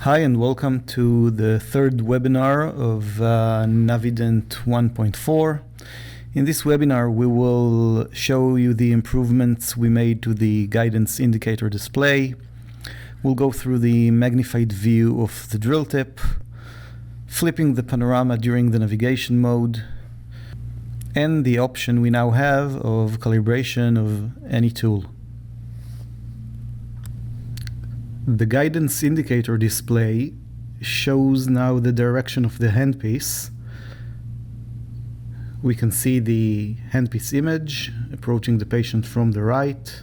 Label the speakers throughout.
Speaker 1: Hi and welcome to the third webinar of Navident 1.4. In this webinar we will show you the improvements we made to the guidance indicator display. We'll go through the magnified view of the drill tip, flipping the panorama during the navigation mode, and the option we now have of calibration of any tool. The guidance indicator display shows now the direction of the handpiece. We can see the handpiece image approaching the patient from the right.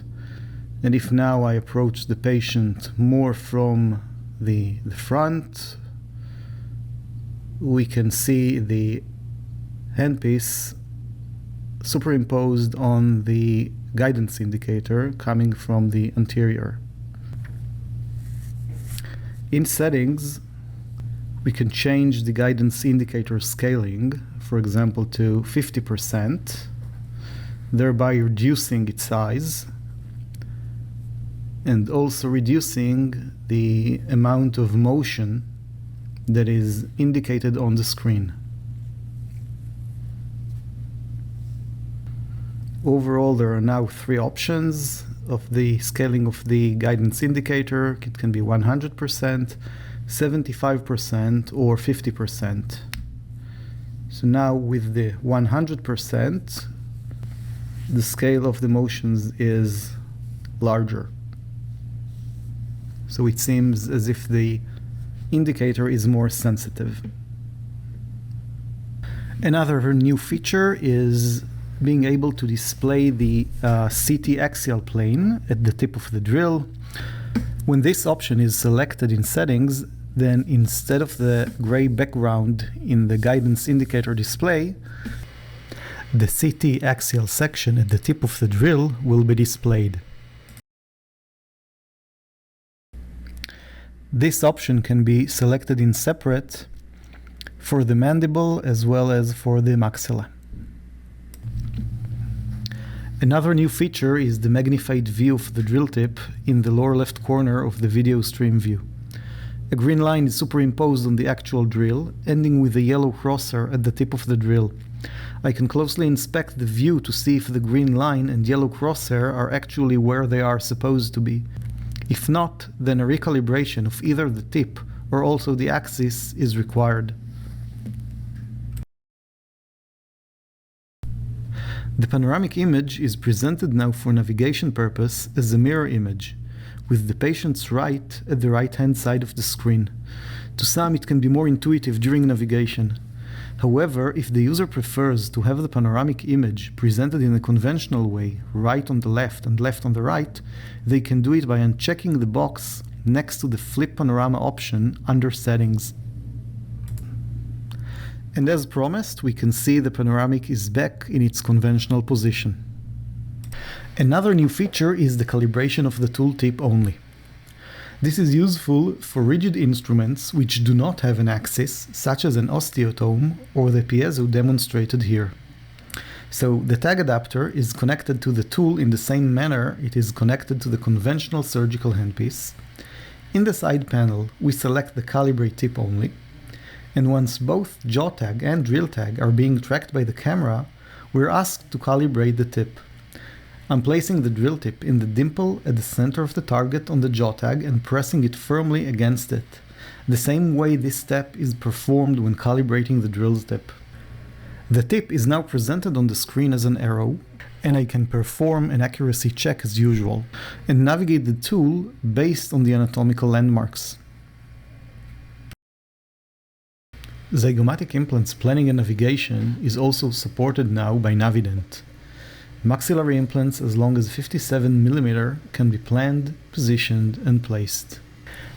Speaker 1: And if now I approach the patient more from the front, we can see the handpiece superimposed on the guidance indicator coming from the anterior. In settings, we can change the guidance indicator scaling, for example, to 50%, thereby reducing its size, and also reducing the amount of motion that is indicated on the screen. Overall, there are now three options of the scaling of the guidance indicator. It can be 100%, 75%, or 50%. So now with the 100%, the scale of the motions is larger. So it seems as if the indicator is more sensitive. Another new feature is being able to display the CT axial plane at the tip of the drill. When this option is selected in settings, then instead of the gray background in the guidance indicator display, the CT axial section at the tip of the drill will be displayed. This option can be selected in separate for the mandible as well as for the maxilla. Another new feature is the magnified view of the drill tip in the lower left corner of the video stream view. A green line is superimposed on the actual drill, ending with a yellow crosshair at the tip of the drill. I can closely inspect the view to see if the green line and yellow crosshair are actually where they are supposed to be. If not, then a recalibration of either the tip or also the axis is required. The panoramic image is presented now for navigation purpose as a mirror image, with the patient's right at the right-hand side of the screen. To some, it can be more intuitive during navigation. However, if the user prefers to have the panoramic image presented in a conventional way, right on the left and left on the right, they can do it by unchecking the box next to the Flip Panorama option under Settings. And as promised, we can see the panoramic is back in its conventional position. Another new feature is the calibration of the tooltip only. This is useful for rigid instruments which do not have an axis, such as an osteotome or the piezo demonstrated here. So the tag adapter is connected to the tool in the same manner it is connected to the conventional surgical handpiece. In the side panel, we select the calibrate tip only. And once both jaw tag and drill tag are being tracked by the camera, we're asked to calibrate the tip. I'm placing the drill tip in the dimple at the center of the target on the jaw tag and pressing it firmly against it, the same way this step is performed when calibrating the drill tip. The tip is now presented on the screen as an arrow, and I can perform an accuracy check as usual, and navigate the tool based on the anatomical landmarks. Zygomatic implants planning and navigation is also supported now by Navident. Maxillary implants as long as 57 mm can be planned, positioned, and placed.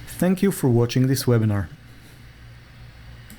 Speaker 1: Thank you for watching this webinar.